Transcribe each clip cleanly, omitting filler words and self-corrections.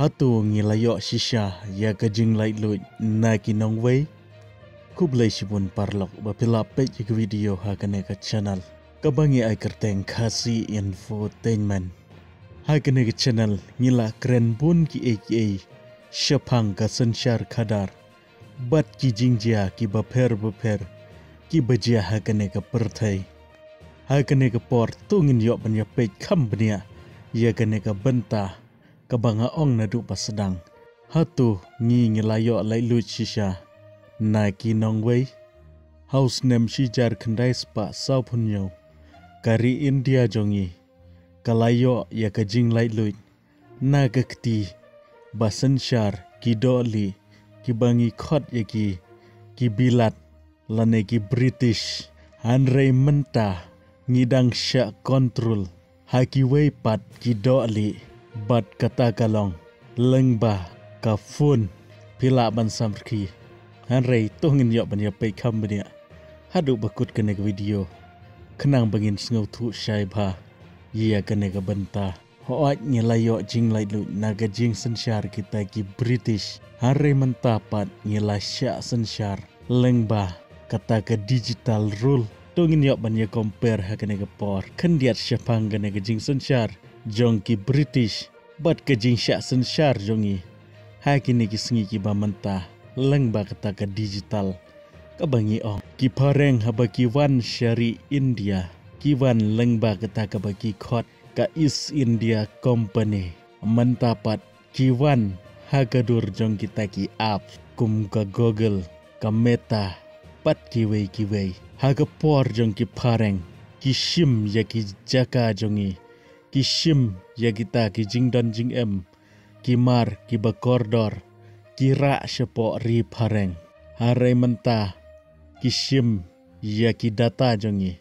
hatu ngilayo shisha ya kajing light luit na kinong way kublay sibun parlok bapila page video hakane ka channel kabangi ay kerteng kasi infotainment hakane ka channel ngila keren bun ki aka shapang ka sanshar khadar bat ki jingjia ki baper ki bajia hakane ka perthai hakane ka por tungin yo banya page kambnia ya kane ka benta kabanga ong na du pasedang hatu ngilayo lai luit shisha na kinong way house name shijar khandai spa saupunyo kari India jongi kalayo ya kajing lai luit na gakti basanshar ki doli ki bangi khot ya ki bilat lane ki British hanrei menta ngidang sya kontrol haki way pat ki doli bat kata kalong lengba ka phone pila ban samrki hanrei tungin yo ban ya pe kambnia hadu bakut kene video kenang bangin sngo thu shai bha ya kene ka benta hoat ngelayo jing lai lu naga jing sanshar kita ki British hanrei mentapat ngelasya sanshar lengba kata ka digital rule tungin yo ban ya compare ha kene ka por kendiat syapang kene ka jing sanshar jong ki British bat ka jing sya sanshar jongi ha kini ki sngi ki ba menta lengba kata ka digital kabangi ong ki pareng habaki wan syari India ki wan lengba kata ka baki khot ka East India Company mentapat ki wan hagadur jong kita ki app kum ka Google ka Meta pat ki wei haga por jong ki pareng ki shim ya ki jaka jongi ki shim ya kita ki jingdan jing em ki mar ki bakordor ki ra syapo ri pareng harai menta ki shim ya ki data jongi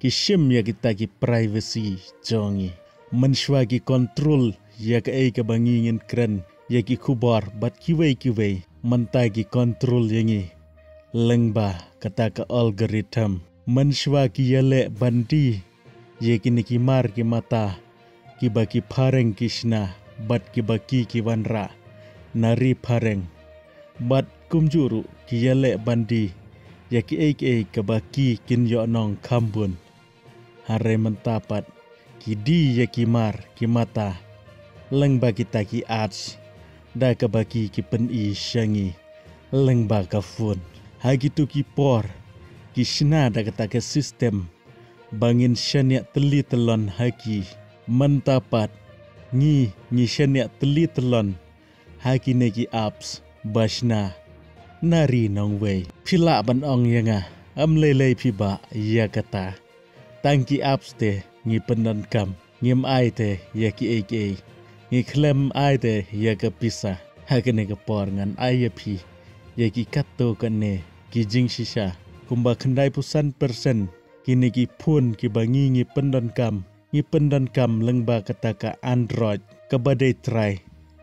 ki shim ya kita ki privacy jongi menshwa ki kontrol ya ka ai ka bangingin kren ya ki kubar bat ki wei menta ki kontrol yangi lengba kata ka algorithm menshwa ki yale bandi ye kini ki mar ki mata ki baki pareng kishna bat ki baki ki wanra nari pareng bat kumjuru ki yale bandi ya ki ai ka baki kin yo nong kambun hare mentapat ki di ya ki mar ki mata lengba kita ki arts da ka baki ki pen i shangi lengba ka fun hagitu ki por ki shna da kata ke sistem bangin shania teli telon haki mentapat ngi shania teli telon haki neki apps bashna nari nong way pila ban ong yanga am lele piba ya kata tangki apps te ngi pendan kam ngim ai te ya ki aka ngi klem ai te ya ka pisa haki neki por ngan ai ya pi ya ki katto kane ki jing shisha kumba khandai pusan persen kini ki phun ki bangi ngi pendan kam lengba kata ka Android ka badai try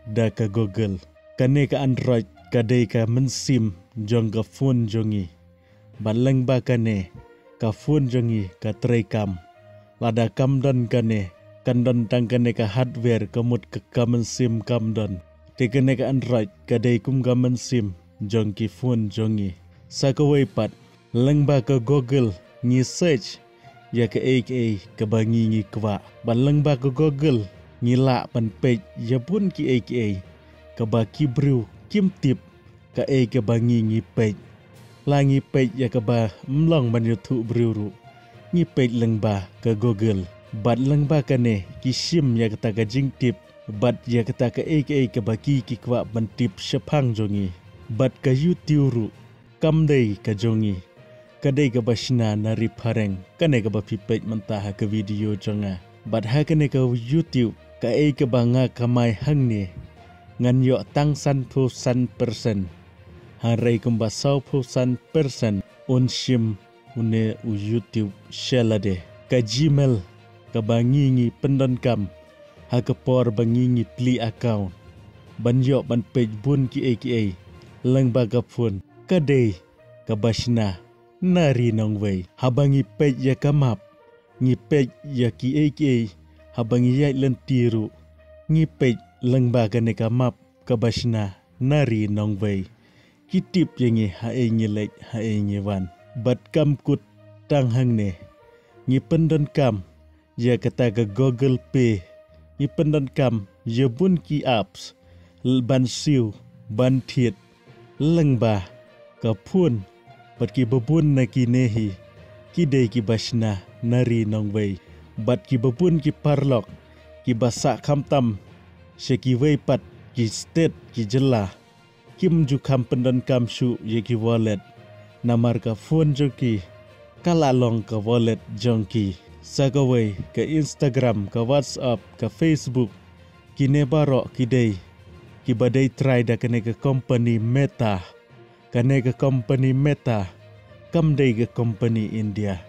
da ka Google kane ka Android ka dai ka mensim jong ka phone jongi baleng ba kane ka phone jongi ka try kam lada kam don kane kandon tang kane ka hardware kamut ka mensim kam don te kane ka Android ka dai kum ka mensim jong ki phone jongi sakawai pat lengba ka Google ngi search ya ka aka ka bangi ngi kwa balengba ka Google ngi la pan page ya pun ki aka ka baki bru kim tip ka aka bangi ngi page langi page ya ka ba mlong ban youtube bru ru ngi page lengba ka Google bat lengba ka ne ki shim ya ka ka jing tip bat ya ka ka aka ka baki ki kwa ban tip syapang jongi bat ka YouTube ru kamdei ka jongi kadai ka bashna nari pareng kane ka bapipet mentah ka video jonga bat ha kane ka YouTube ka ai ka banga kamai hangni ngan yo tang san persen harai kumba 100% unshim une u YouTube shelade ka Gmail ka bangingi pendon kam ha ka por bangingi pli account ban yo ban page bun ki aka lengba ka phone kadai ka bashna nari nong way habangi pej ya kamap ngi pej ya ki aka habangi ya lentiru ngi pej lengba kane ka map ka bashna nari nongwei kitip yengi hae nyelek hae nyewan bat kam kut tang hangne ngi pendan kam ya kata ka Google Pay ngi pendan kam ya bun ki apps ban siu ban thiet lengba ka phun bat ki babun na ki nehi ki dei ki bashna nari nongwei bat ki babun ki parlok ki basa khamtam she ki wei pat ki state ki jela kim ju kam pendan kam shu ye ki wallet namar ka phone joki kala long ka wallet jongki sagawai ka Instagram ka WhatsApp ka Facebook ki nebaro ki dei ki badai try da kane ka company Meta kane ka company Meta kam dei ka company India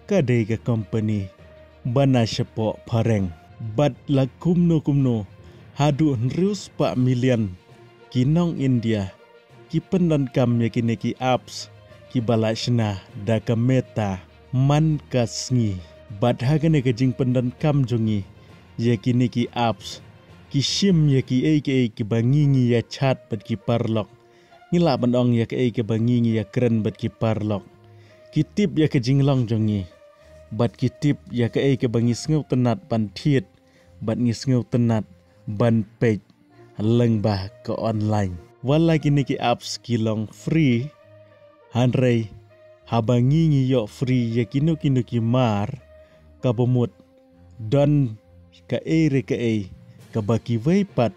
ka dei ka company bana shepo pareng bat la kumno hadu nrius pa million kinong India ki pendan kam yakine ki apps ki balashna da ka Meta man kasngi bat hagane ka jing pendan kam jongi yakine ki apps ki sim yaki ki bangingi ya chat bat ki parlok ngila bandong ya ke bangingi ya keren bat ki parlok ki tip ya ke jinglong jongi bat ki tip ya ke bangi sngau tenat ban thiet bat ngi sngau tenat ban page lengba ke online wala kini ki apps kilong free hanrei habangi ngi yo free ya kinu ki mar ka bomut don ka ka baki weipat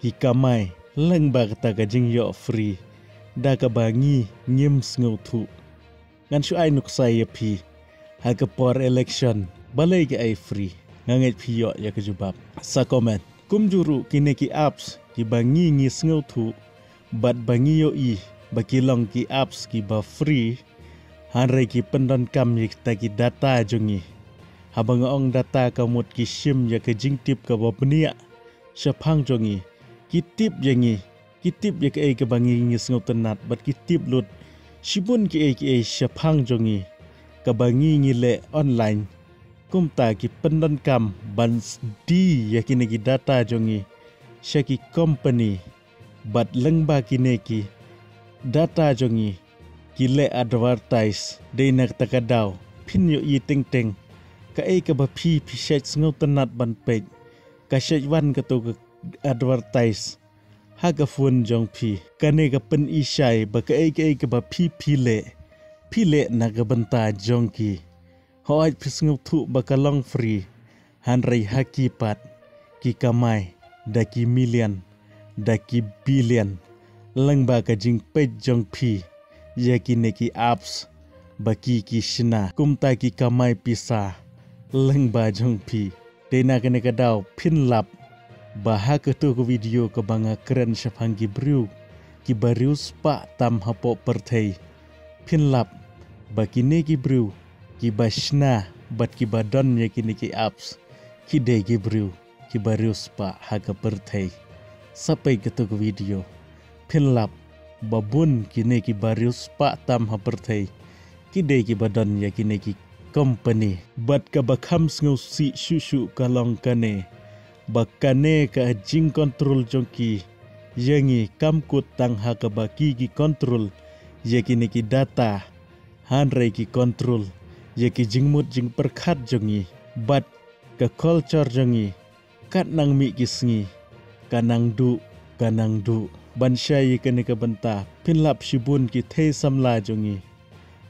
hikamai lengba kata ka jing yo free da ka bangi ngim sngau thu ngan shu ai nuk sai pi ha ka por election balai ke ai free nganget pi yo ya ke jubab sa comment kum juru kini ki apps ki bangi ngi sngau thu bat bangi yo baki long ki apps ki ba free hanrei ki pendan kam yik ta ki data jongi habang ong data kamut ki sim ya ke jing tip ka ba benia syapang jongi kitip yangi kitip ya ke bangi ngi sngau tenat bat kitip lut sibun ki syapang jongi ka bangi ngi le online kumta ki pendan kam ban di ya kini ki data jongi syaki company bat lengba kini ki data jongi kile advertise de nak takadaw pin yo ting ka ka ba pi shet ngau tenat ban page ka shet wan ka to advertise ha ka phone jong pi kane ka pen isai ba ka ba pi le na ka banta jong ki hoai pisngau thu ba ka long free hanrei haki pat ki kamai da ki million da ki billion lengba ka jing page jong pi ya kini ki apps baki ki shina kumta ki kamai pisa lengba jong pi dena kene ka daw pin lap baha ke tu ko video ka banga keren syapang ki briu ki barius pa tam hapo perthei pin lap baki ne ki briu ki bashna bat ki badon ya kini ki apps ki de ki briu ki barius pa ha ka perthei sampai ke tu ko video pin lap babun kini ki barius pa tam ha perthei ki de ki badan ya kini ki company bat ka bakham ngau si shushu kalong kane bakane ka jing control jongki yangi kamkut tang ha ka baki ki control ya kini ki data hanrei ki control ya ki jingmut jing perkhat jongi bat ka culture jongi kat nang mi ki sngi kanang du ban syai kene ka benta pinlap shibun ki the samla jongi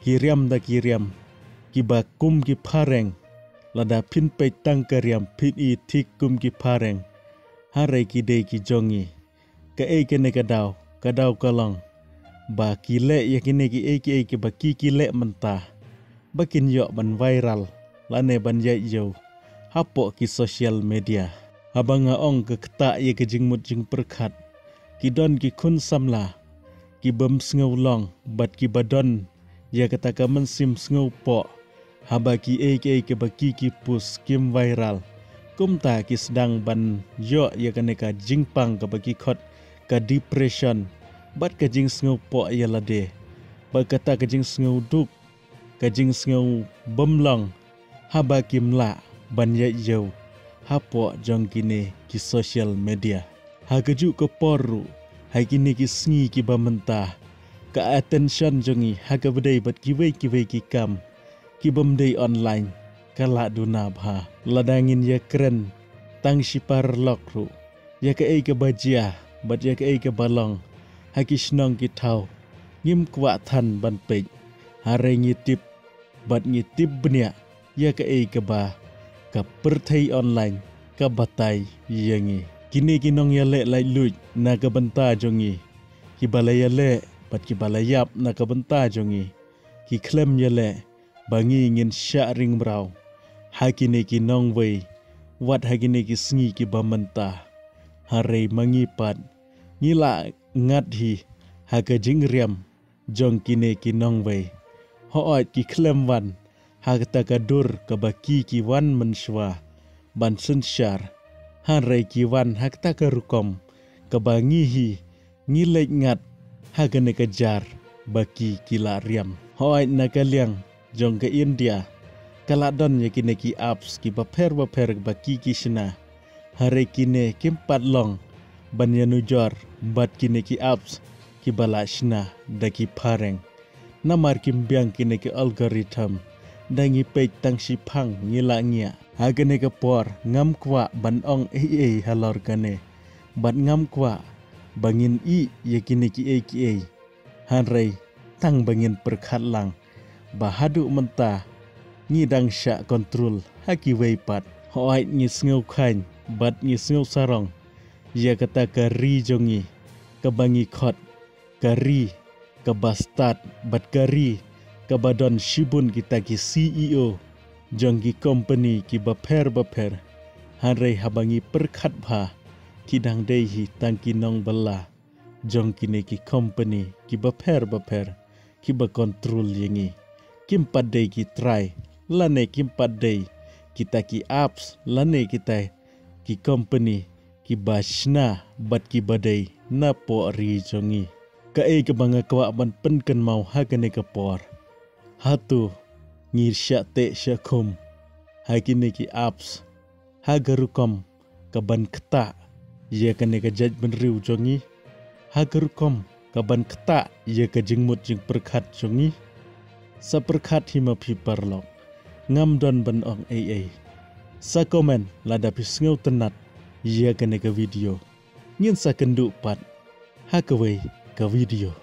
kiriam da kiriam ki ba kum ki pareng lada pin pe tang kariam pin I tik kum ki pareng hare ki de ki jongi ka kene ka daw kalong ba ki le ya kene ki ba ki le mentah bakin yo ban viral lane ban yo hapo ki social media habanga ong ke keta ye ke jingmut jing perkhat ki don ki kun samla ki bem sngau long bat ki badon ya kata ka mensim sngau po haba ki ke baki ki pus kim viral kumta ki sedang ban yo ya kane ka jingpang ka baki khot ka depression bat ka jing sngau po ya lade ba kata ka jing sngau duk ka jing sngau bemlong haba ki mla ban ya yo hapo jong kini ki social media Hagaju ke poru, hagini ki sngi ki bamenta, ka attention jongi haga bedai bat kiwei ki kam, ki bamdai online, kala dunab ha, ladangin ya keren, tang shipar lokru, ya ka ei ke bajia, bat ya ka ei ke balong, haki snong ki tau, ngim kwa than ban pej, hare ngitip, bat ngitip benya, ya ka ei ke ba, ka pertai online, ka batai yangi. Kini kinong yale lai luj na ka benta jongi, ki balay yale, bat ki balayap na ka benta jongi, ki klem yale, bangi ngin sya ring braw, hakini kinong wei, wat hakini ki sngi ki bamenta, hare mangipat, ngila ngadhi, haka jingriam, jong kini kinong wei, hoot ki klem wan, haka takadur ka baki ki wan menswa, ban sensyar, Hanrai kiwan hak tak kerukom, kebangihi ngilek ngat hagane kejar baki kila riam. Hoai nakaliang jong ke India, kaladon ya kine ki apps ki baper baki kisna. Hare kine kimpat long ban yanujor bat kine ki apps ki balashna daki pareng. Namar kimbiang kine ki algorithm dangi pej tang sipang ngilangnya. Hagane kapor ngam kwa ban ong halor kane bat ngam kwa bangin yakini ki hanrei tang bangin perkhat lang bahadu menta ngidang sya kontrol haki weipat hoait ngisngau khain bat ngisngau sarong ya kata kari jongi kebangi khot kari kebastat bat kari kebadon shibun kita ki CEO jonggi company ki baper hanrei habangi perkhat bha kidang dehi tangki nong bala jong kine ki company ki baper ki ba kontrol yengi kimpat dei ki try lane kimpat dei kita ki apps lane kita ki company ki bashna bat ki badai na po ri jongi ka e ke banga kwa ban penken mau hagane ke por hatu ngir sya te sya kum hakini ki apps hagarukom kaban keta ye kane ka jaj benriu jongi hagarukom kaban keta ye ka jingmut jing perkhat jongi sa perkhat hima phi parlok ngam don ban ong sa komen lada pisngau tenat ye kane ka video ngin sa kendu pat hakawai ka video